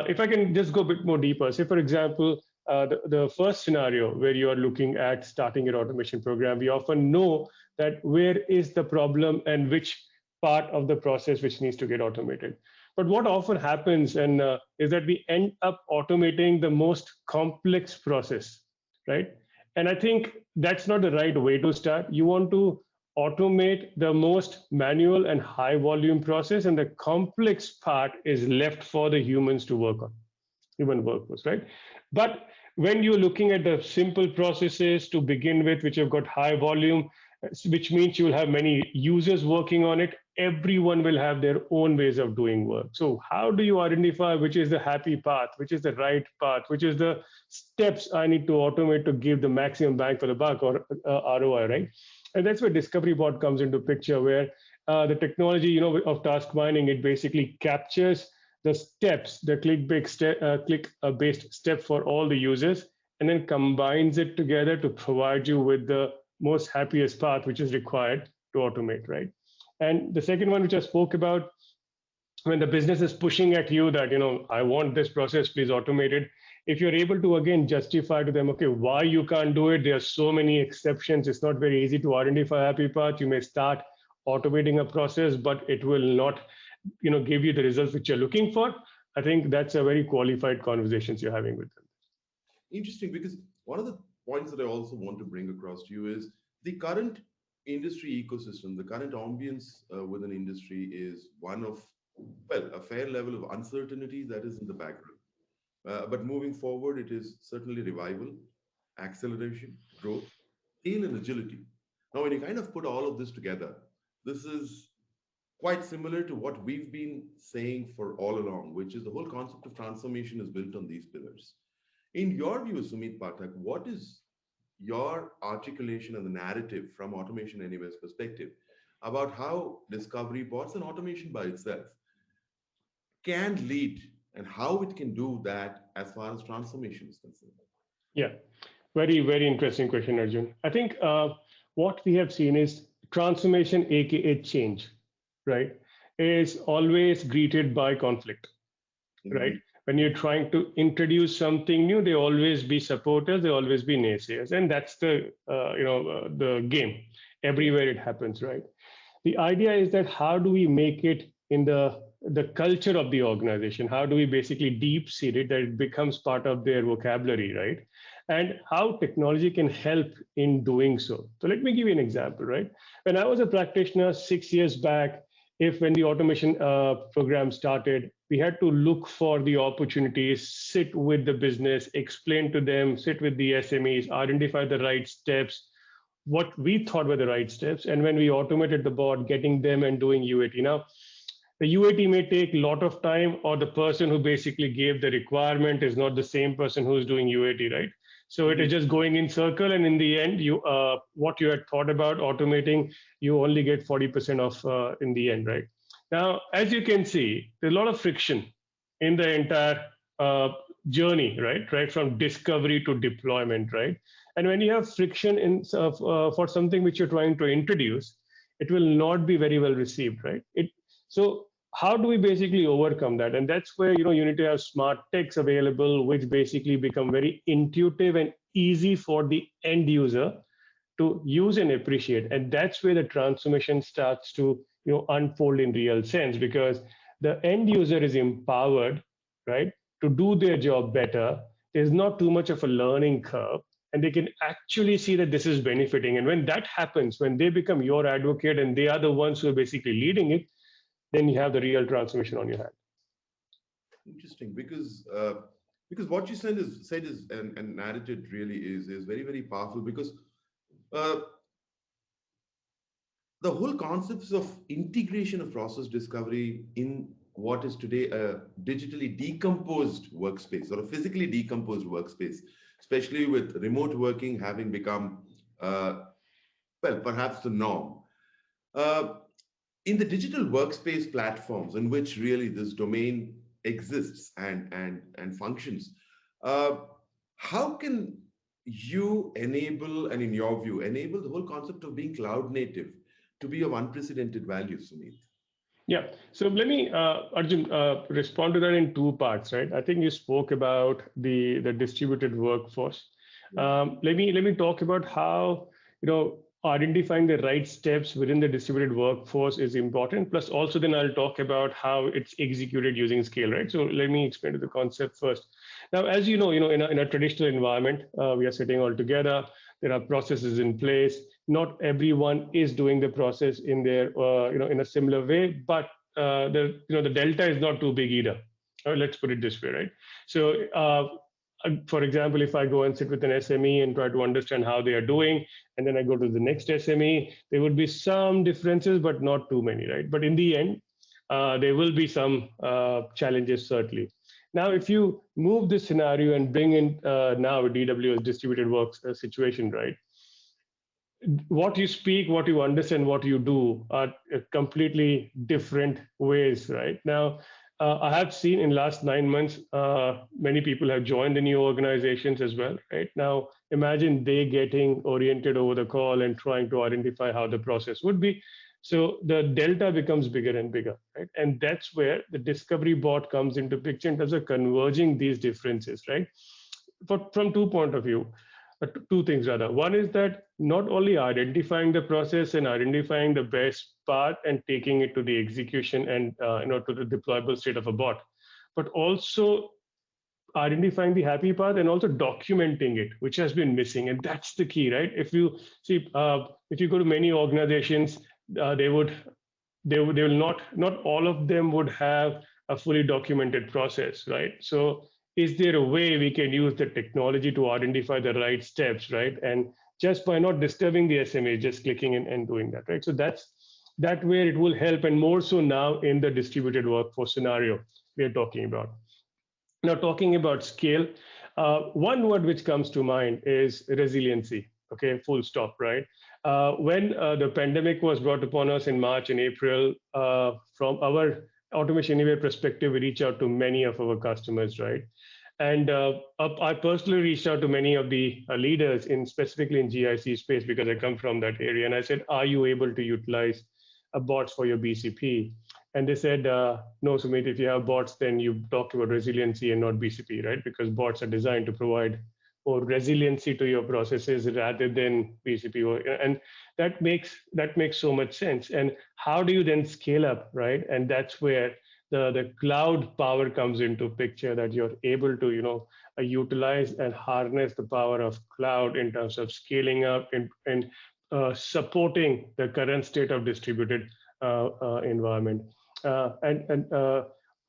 If I can just go a bit more deeper, say for example, the first scenario where you are looking at starting your automation program, we often know that where is the problem and which part of the process which needs to get automated. But what often happens is that we end up automating the most complex process, right? And I think that's not the right way to start. You want to automate the most manual and high volume process, and the complex part is left for the humans to work on, human workforce, right? But when you're looking at the simple processes to begin with, which have got high volume, which means you will have many users working on it, everyone will have their own ways of doing work. So how do you identify which is the happy path, which is the right path, which is the steps I need to automate to give the maximum bang for the buck, or ROI, right? And that's where discovery bot comes into picture, where the technology of task mining, it basically captures the steps, the click based step for all the users, and then combines it together to provide you with the most happiest path which is required to automate, right? And the second one which I spoke about, when the business is pushing at you that I want this process, please automate it. If you're able to again justify to them, okay, why you can't do it, there are so many exceptions, it's not very easy to identify a happy path, you may start automating a process, but it will not give you the results which you're looking for. I think that's a very qualified conversations you're having with them. Interesting, because one of the points that I also want to bring across to you is the current industry ecosystem, the current ambience within industry is one of, well, a fair level of uncertainty that is in the background. But moving forward, it is certainly revival, acceleration, growth, scale, and agility. Now, when you kind of put all of this together, this is quite similar to what we've been saying for all along, which is the whole concept of transformation is built on these pillars. In your view, Sumit Pathak, what is your articulation and the narrative from Automation Anywhere's perspective about how discovery bots and automation by itself can lead and how it can do that as far as transformation is concerned? Yeah, very, very interesting question, Arjun. I think what we have seen is transformation, aka change, right, is always greeted by conflict, right? Indeed. When you're trying to introduce something new, they always be supporters, they always be naysayers, and that's the game. Everywhere it happens, right? The idea is that how do we make it in the culture of the organization? How do we basically deep seed it that it becomes part of their vocabulary, right? And how technology can help in doing so. So let me give you an example, right? When I was a practitioner 6 years back, if when the automation program started, we had to look for the opportunities, sit with the business, explain to them, sit with the SMEs, identify the right steps, what we thought were the right steps. And when we automated the bot, getting them and doing UAT. Now, the UAT may take a lot of time, or the person who basically gave the requirement is not the same person who's doing UAT, right? So it is just going in circle, and in the end, you what you had thought about automating, you only get 40% of in the end, right? Now, as you can see, there's a lot of friction in the entire journey, right? Right from discovery to deployment, right? And when you have friction for something which you're trying to introduce, it will not be very well received, right? So how do we basically overcome that? And that's where you need to have smart techs available, which basically become very intuitive and easy for the end user to use and appreciate. And that's where the transformation starts to unfold in real sense, because the end user is empowered, right, to do their job better. There's not too much of a learning curve, and they can actually see that this is benefiting. And when that happens, when they become your advocate and they are the ones who are basically leading it, then you have the real transformation on your hand. Interesting, because what you said is and narrated really is very, very powerful, because uh, the whole concepts of integration of process discovery in what is today a digitally decomposed workspace or a physically decomposed workspace, especially with remote working having become well, perhaps the norm. Uh, in the digital workspace platforms in which really this domain exists and functions, uh, how can you enable, and in your view, enable the whole concept of being cloud native to be of unprecedented value, Sumit? Yeah. So let me, Arjun, respond to that in two parts, right? I think you spoke about the distributed workforce. Let me talk about how, identifying the right steps within the distributed workforce is important. Plus, also then I'll talk about how it's executed using scale, right? So let me explain to the concept first. Now, as in a traditional environment, we are sitting all together. There are processes in place. Not everyone is doing the process in their in a similar way, but the delta is not too big either. Let's put it this way, right? So for example, if I go and sit with an SME and try to understand how they are doing, and then I go to the next SME, there would be some differences, but not too many, right? But in the end, there will be some challenges, certainly. Now, if you move this scenario and bring in now a DWS distributed works situation, right? What you speak, what you understand, what you do are completely different ways, right? Now, I have seen in last 9 months, many people have joined the new organizations as well, right? Now, imagine they getting oriented over the call and trying to identify how the process would be. So the delta becomes bigger and bigger, right? And that's where the discovery bot comes into picture in terms of converging these differences, right? From two point of view, two things rather. One is that not only identifying the process and identifying the best path and taking it to the execution and to the deployable state of a bot, but also identifying the happy path and also documenting it, which has been missing. And that's the key, right? If you see, if you go to many organizations, they will not all of them would have a fully documented process, right? So is there a way we can use the technology to identify the right steps, right? And just by not disturbing the SMA, just clicking and doing that, right? So that where it will help, and more so now in the distributed workforce scenario we are talking about. Now, talking about scale, one word which comes to mind is resiliency. Okay, full stop, right? When the pandemic was brought upon us in March and April, from our Automation Anywhere perspective, we reach out to many of our customers, right? And I personally reached out to many of the leaders in specifically in GIC space because I come from that area. And I said, are you able to utilize bots for your BCP? And they said, no, Sumit, if you have bots, then you talk about resiliency and not BCP, right? Because bots are designed to provide more resiliency to your processes rather than BCP. And that makes so much sense. And how do you then scale up, right? And that's where the cloud power comes into picture, that you're able to utilize and harness the power of cloud in terms of scaling up and supporting the current state of distributed environment. And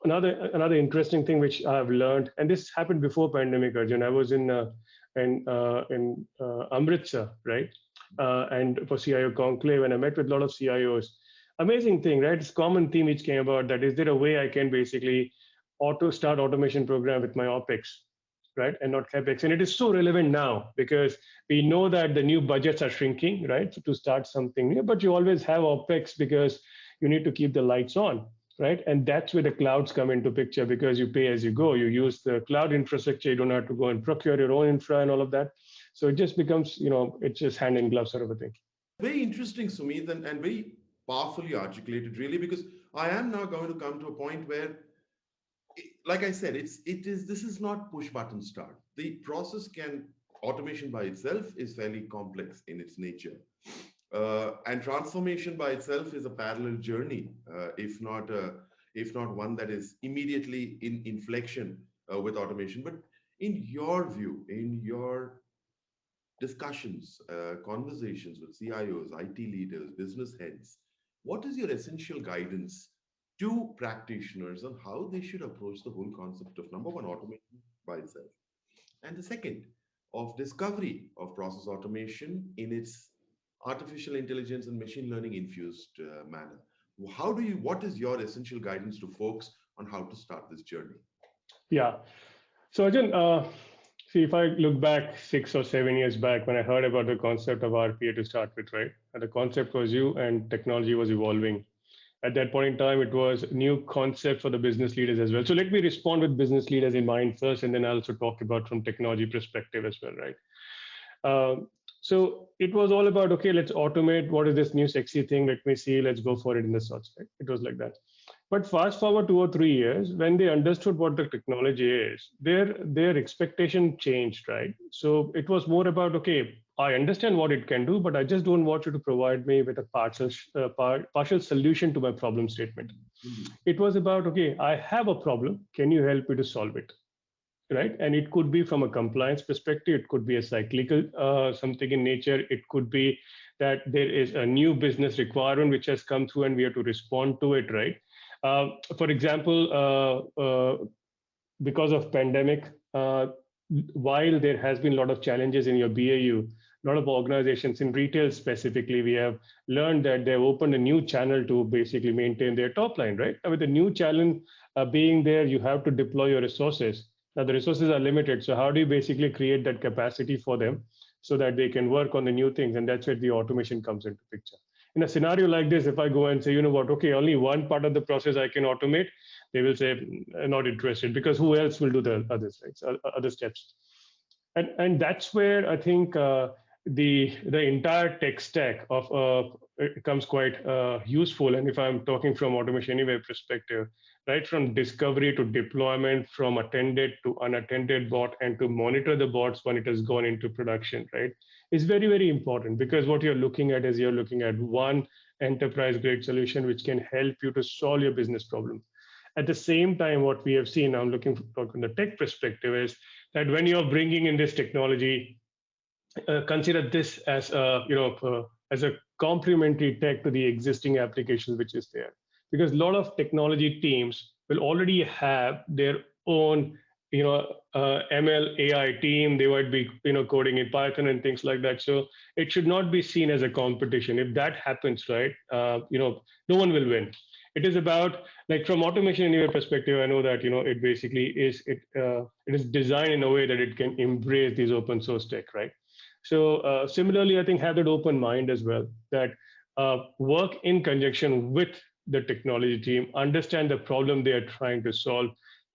another interesting thing which I've learned, and this happened before pandemic, Arjun. I was in Amritsar, right, and for CIO conclave, and I met with a lot of CIOs. Amazing thing, right? It's common theme which came about, that is there a way I can basically start automation program with my OpEx, right, and not CapEx? And it is so relevant now because we know that the new budgets are shrinking, right, to start something new, but you always have OpEx because you need to keep the lights on, right? And that's where the clouds come into picture, because you pay as you go. You use the cloud infrastructure. You don't have to go and procure your own infra and all of that. So it just becomes, it's just hand in glove sort of a thing. Very interesting, Sumit, and very powerfully articulated, really, because I am now going to come to a point where, like I said, this is not push button start. The process automation by itself is fairly complex in its nature. And transformation by itself is a parallel journey, if not if not one that is immediately in inflection with automation. But in your view, in your discussions, conversations with CIOs, IT leaders, business heads, what is your essential guidance to practitioners on how they should approach the whole concept of number one, automation by itself, and the second, of discovery of process automation in its artificial intelligence and machine learning infused manner? What is your essential guidance to folks on how to start this journey? Yeah. So Arjun, see, if I look back 6 or 7 years back when I heard about the concept of RPA to start with, right? And the concept was new and technology was evolving. At that point in time, it was a new concept for the business leaders as well. So let me respond with business leaders in mind first, and then I'll also talk about from technology perspective as well, right? So it was all about, okay, let's automate. What is this new sexy thing? Let me see. Let's go for it in the sorts, right? It was like that. But fast forward 2 or 3 years, when they understood what the technology is, their expectation changed, right? So it was more about, okay, I understand what it can do, but I just don't want you to provide me with a partial solution to my problem statement. It was about, okay, I have a problem. Can you help me to solve it? Right? And it could be from a compliance perspective. It could be a cyclical something in nature. It could be that there is a new business requirement which has come through and we have to respond to it, right? For example, because of pandemic, while there has been a lot of challenges in your BAU, a lot of organizations in retail specifically, we have learned that they've opened a new channel to basically maintain their top line, right? And with the new channel being there, you have to deploy your resources. Now the resources are limited. So how do you basically create that capacity for them so that they can work on the new things? And that's where the automation comes into picture. In a scenario like this, if I go and say, you know what, okay, only one part of the process I can automate, they will say, not interested, because who else will do the others, right? So, other steps. And that's where I think the entire tech stack of it becomes quite useful. And if I'm talking from Automation Anywhere perspective, right from discovery to deployment, from attended to unattended bot, and to monitor the bots when it has gone into production, right, is very, very important, because what you're looking at is you're looking at one enterprise grade solution which can help you to solve your business problem. At the same time, what we have seen, I'm looking from the tech perspective, is that when you're bringing in this technology, consider this as as a complementary tech to the existing applications which is there, because a lot of technology teams will already have their own ML AI team. They might be coding in Python and things like that. So it should not be seen as a competition. If that happens, right, no one will win. It is about, like, from Automation Anywhere perspective, I know that it basically is it is designed in a way that it can embrace these open source tech, right? So similarly, I think have that open mind as well, that work in conjunction with the technology team, understand the problem they are trying to solve,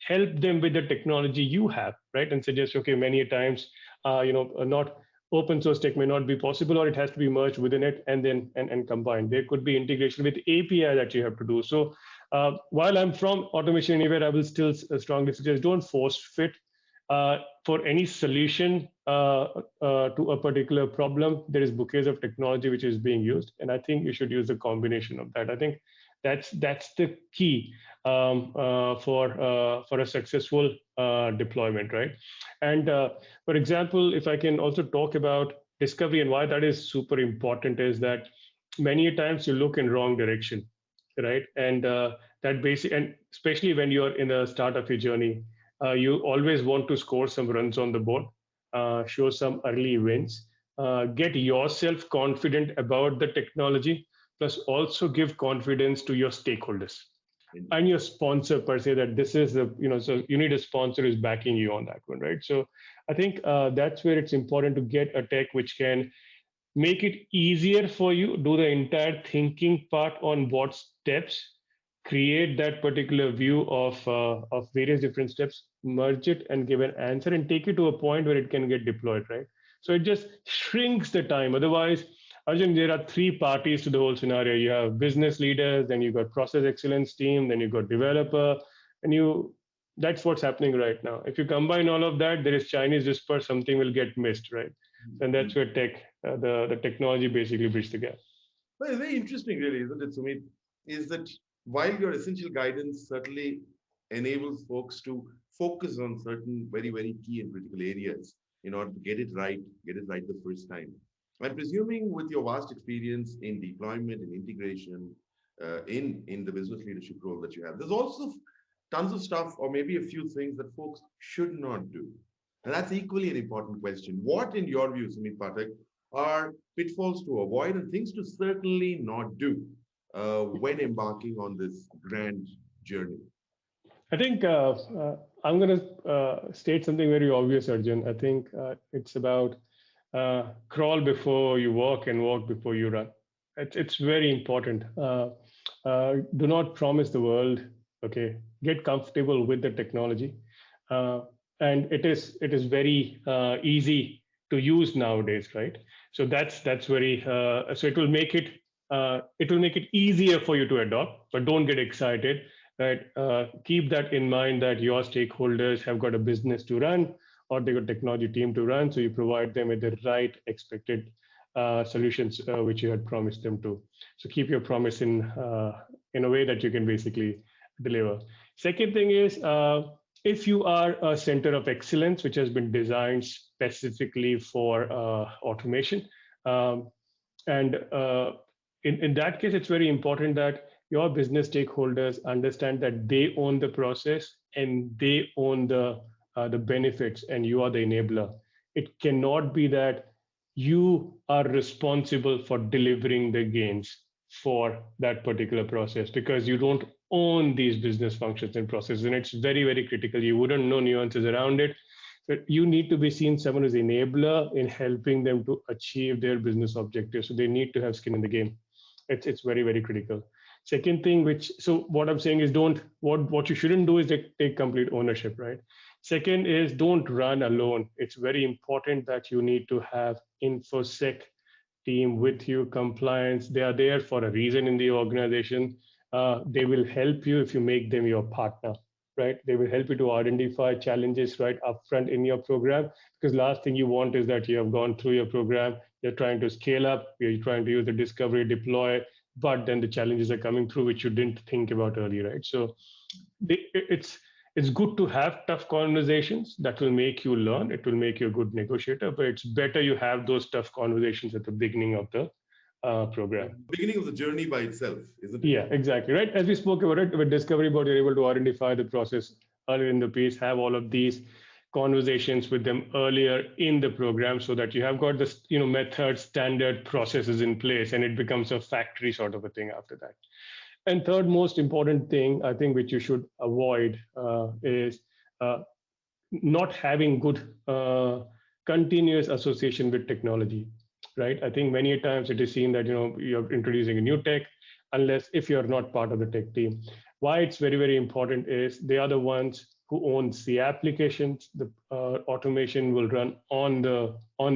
help them with the technology you have, right? And suggest, okay, many times, not open source tech may not be possible, or it has to be merged within it and then and combined. There could be integration with API that you have to do. So while I'm from Automation Anywhere, I will still strongly suggest, don't force fit for any solution to a particular problem. There is bouquets of technology which is being used, and I think you should use a combination of that. I think that's the key for a successful deployment, right? And for example, if I can also talk about discovery and why that is super important, is that many times you look in wrong direction, right? And that basic, and especially when you're in the start of your journey, you always want to score some runs on the board, show some early wins, get yourself confident about the technology, plus also give confidence to your stakeholders and your sponsor per se, that this is so you need a sponsor who's backing you on that one, right? So I think that's where it's important to get a tech which can make it easier for you, do the entire thinking part on what steps, create that particular view of various different steps, merge it and give an answer, and take it to a point where it can get deployed, right? So it just shrinks the time. Otherwise, Arjun, there are three parties to the whole scenario. You have business leaders, then you got process excellence team, then you got developer, and that's what's happening right now. If you combine all of that, there is Chinese whisper, something will get missed, right? And that's where the technology basically bridges the gap. Well, very interesting, really, isn't it, Sumit? Is that while your essential guidance certainly enables folks to focus on certain very, very key and critical areas in order to get it right the first time. I'm presuming with your vast experience in deployment and integration in the business leadership role that you have, there's also tons of stuff or maybe a few things that folks should not do. And that's equally an important question. What, in your view, Sumit Pathak, are pitfalls to avoid and things to certainly not do when embarking on this grand journey? I think I'm going to state something very obvious, Arjun. I think it's about crawl before you walk and walk before you run. It's very important. Do not promise the world. Okay, get comfortable with the technology, and it is very easy to use nowadays, right? So that's very so it will make it easier for you to adopt, but don't get excited. Right, keep that in mind that your stakeholders have got a business to run or they got a technology team to run, so you provide them with the right expected solutions which you had promised them to. So keep your promise in a way that you can basically deliver. Second thing is, if you are a center of excellence which has been designed specifically for automation, and in that case, it's very important that your business stakeholders understand that they own the process and they own the benefits, and you are the enabler. It cannot be that you are responsible for delivering the gains for that particular process because you don't own these business functions and processes, and it's very, very critical. You wouldn't know nuances around it. But you need to be seen someone as enabler in helping them to achieve their business objectives. So they need to have skin in the game. It's very, very critical. Second thing, so what I'm saying is what you shouldn't do is take complete ownership, right? Second is don't run alone. It's very important that you need to have infosec team with you, compliance. They are there for a reason in the organization. They will help you if you make them your partner, right? They will help you to identify challenges right upfront in your program, because last thing you want is that you have gone through your program, you're trying to scale up, you're trying to use the discovery, deploy, but then the challenges are coming through which you didn't think about earlier, right? So it's good to have tough conversations that will make you learn. It will make you a good negotiator, but it's better you have those tough conversations at the beginning of the program. Beginning of the journey by itself, isn't it? Yeah, exactly. Right. As we spoke about it with discovery board, you're able to identify the process earlier in the piece, have all of these conversations with them earlier in the program so that you have got this, method, standard processes in place, and it becomes a factory sort of a thing after that. And third most important thing, I think, which you should avoid is not having good continuous association with technology, right? I think many times it is seen that you're introducing a new tech, unless if you're not part of the tech team. Why it's very, very important is they are the ones who owns the applications. The automation will run on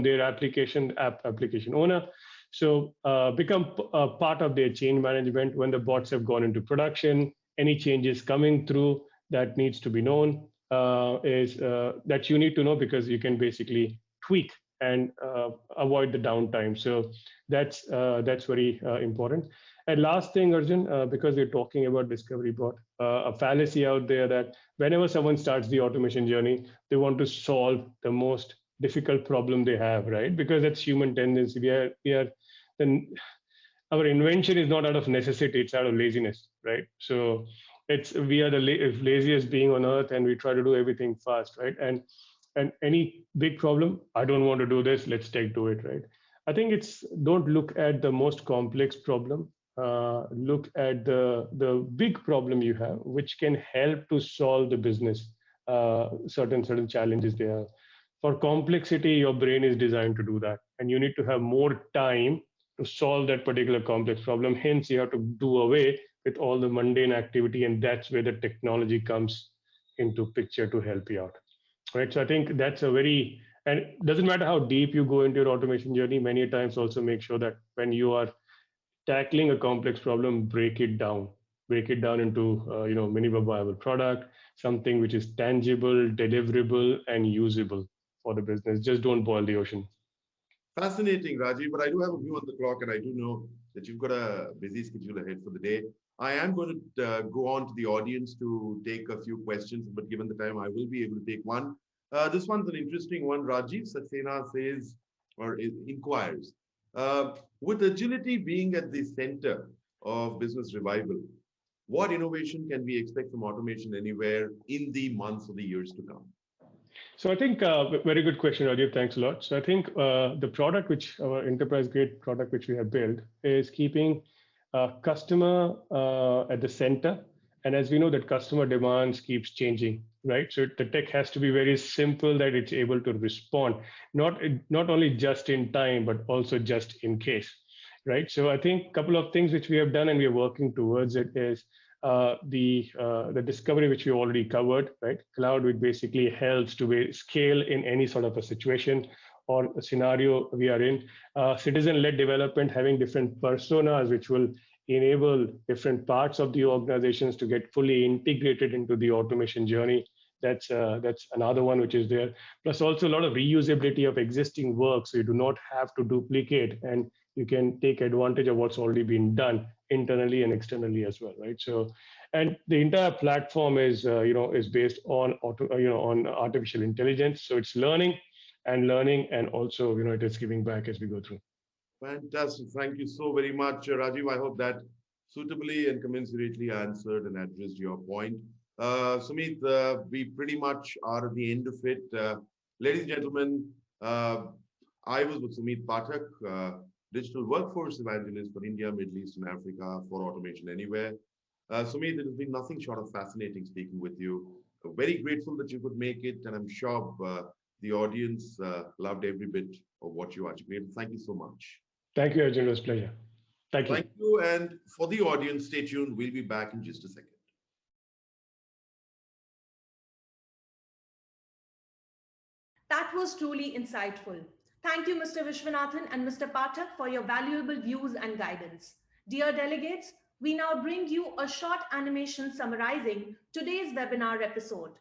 their application owner. So become a part of their change management when the bots have gone into production. Any changes coming through that needs to be known is that you need to know, because you can basically tweak and avoid the downtime. So that's very important. And last thing, Arjun, because we're talking about discovery bot, a fallacy out there that whenever someone starts the automation journey, they want to solve the most difficult problem they have, right? Because that's human tendency. Our invention is not out of necessity; it's out of laziness, right? So we are the laziest being on earth, and we try to do everything fast, right? And any big problem, I don't want to do this. Let's do it, right? I think don't look at the most complex problem. Look at the big problem you have, which can help to solve the business certain challenges they have. For complexity, your brain is designed to do that, and you need to have more time to solve that particular complex problem. Hence, you have to do away with all the mundane activity, and that's where the technology comes into picture to help you out, right? So I think that's and it doesn't matter how deep you go into your automation journey. Many times, also make sure that when you are tackling a complex problem, break it down into minimum viable product, something which is tangible, deliverable, and usable for the business. Just don't boil the ocean. Fascinating, Rajiv, but I do have a view on the clock, and I do know that you've got a busy schedule ahead for the day. I am going to go on to the audience to take a few questions, but given the time, I will be able to take one. This one's an interesting one. Rajiv Saxena says, or inquires, with agility being at the center of business revival, what innovation can we expect from automation anywhere in the months or the years to come? So I think very good question, Rajiv. Thanks a lot. So I think the product which our enterprise grade product which we have built is keeping customer at the center. And as we know that customer demands keeps changing, right? So the tech has to be very simple that it's able to respond, not only just in time, but also just in case, right? So I think a couple of things which we have done and we are working towards it is the discovery which we already covered, right? Cloud, which basically helps to scale in any sort of a situation or a scenario we are in. Citizen-led development, having different personas, which will enable different parts of the organizations to get fully integrated into the automation journey. That's another one which is there. Plus also a lot of reusability of existing work, so you do not have to duplicate and you can take advantage of what's already been done internally and externally as well, right? So, and the entire platform is is based on on artificial intelligence. So it's learning, and also it is giving back as we go through. Fantastic. Thank you so very much, Rajiv. I hope that suitably and commensurately answered and addressed your point. Sumit, we pretty much are at the end of it. Ladies and gentlemen, I was with Sumit Pathak, digital workforce evangelist for India, Middle East, and Africa for Automation Anywhere. Sumit, it has been nothing short of fascinating speaking with you. Very grateful that you could make it, and I'm sure the audience loved every bit of what you articulated. Thank you so much. Thank you, Arjun. It was a pleasure. Thank you. Thank you. And for the audience, stay tuned. We'll be back in just a second. That was truly insightful. Thank you, Mr. Vishwanathan and Mr. Pathak, for your valuable views and guidance. Dear delegates, we now bring you a short animation summarizing today's webinar episode.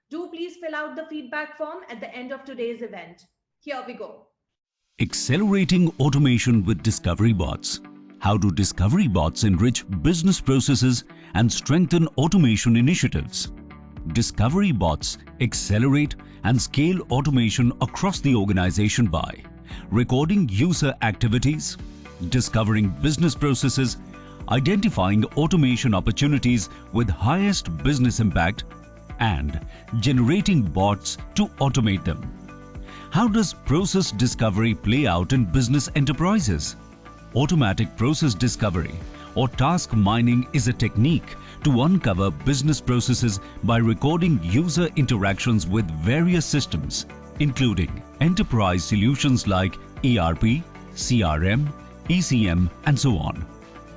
Do please fill out the feedback form at the end of today's event. Here we go. Accelerating automation with discovery bots. How do discovery bots enrich business processes and strengthen automation initiatives? Discovery bots accelerate and scale automation across the organization by recording user activities, discovering business processes, identifying automation opportunities with highest business impact, and generating bots to automate them. How does process discovery play out in business enterprises? Automatic process discovery or task mining is a technique to uncover business processes by recording user interactions with various systems, including enterprise solutions like ERP, CRM, ECM, and so on.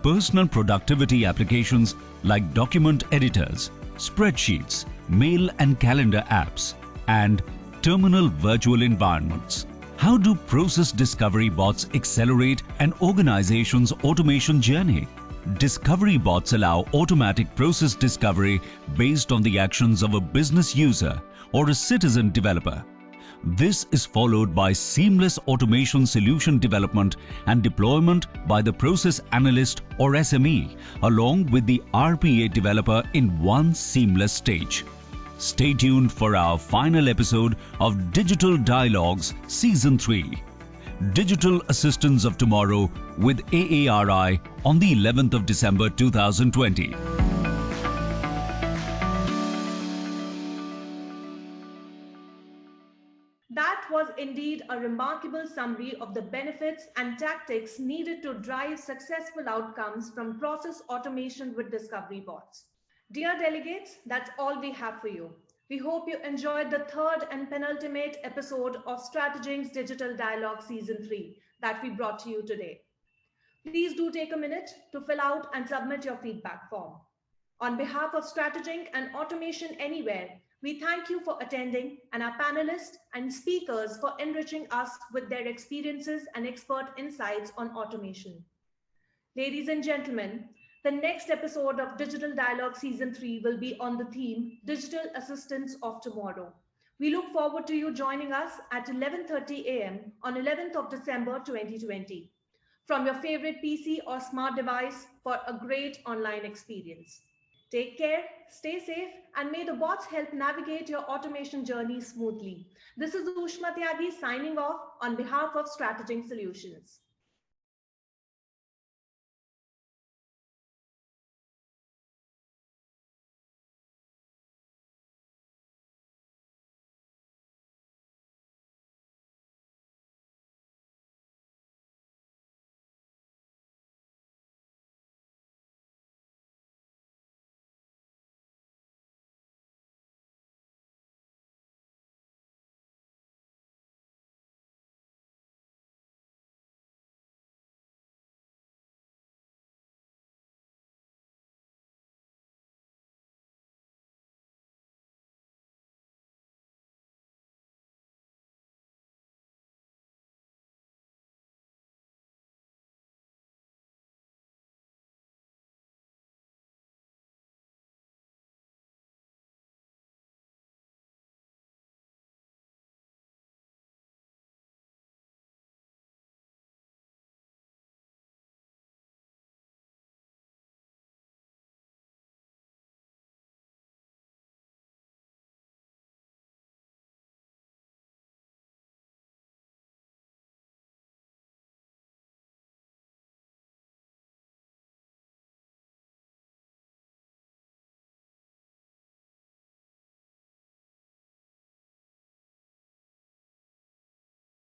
Personal productivity applications like document editors, spreadsheets, mail and calendar apps, and terminal virtual environments. How do process discovery bots accelerate an organization's automation journey? Discovery bots allow automatic process discovery based on the actions of a business user or a citizen developer. This is followed by seamless automation solution development and deployment by the process analyst or SME along with the RPA developer in one seamless stage. Stay tuned for our final episode of Digital Dialogues Season 3. Digital Assistants of Tomorrow with AARI on the 11th of December 2020. That was indeed a remarkable summary of the benefits and tactics needed to drive successful outcomes from process automation with discovery bots. Dear delegates, that's all we have for you. We hope you enjoyed the third and penultimate episode of StrategINK's Digital Dialogue Season 3 that we brought to you today. Please do take a minute to fill out and submit your feedback form. On behalf of StrategINK and Automation Anywhere, we thank you for attending and our panelists and speakers for enriching us with their experiences and expert insights on automation. Ladies and gentlemen, the next episode of Digital Dialogue Season 3 will be on the theme Digital Assistants of Tomorrow. We look forward to you joining us at 11:30 a.m. on 11th of December 2020 from your favorite PC or smart device for a great online experience. Take care, stay safe, and may the bots help navigate your automation journey smoothly. This is Ushma Tyagi signing off on behalf of StrategINK Solutions.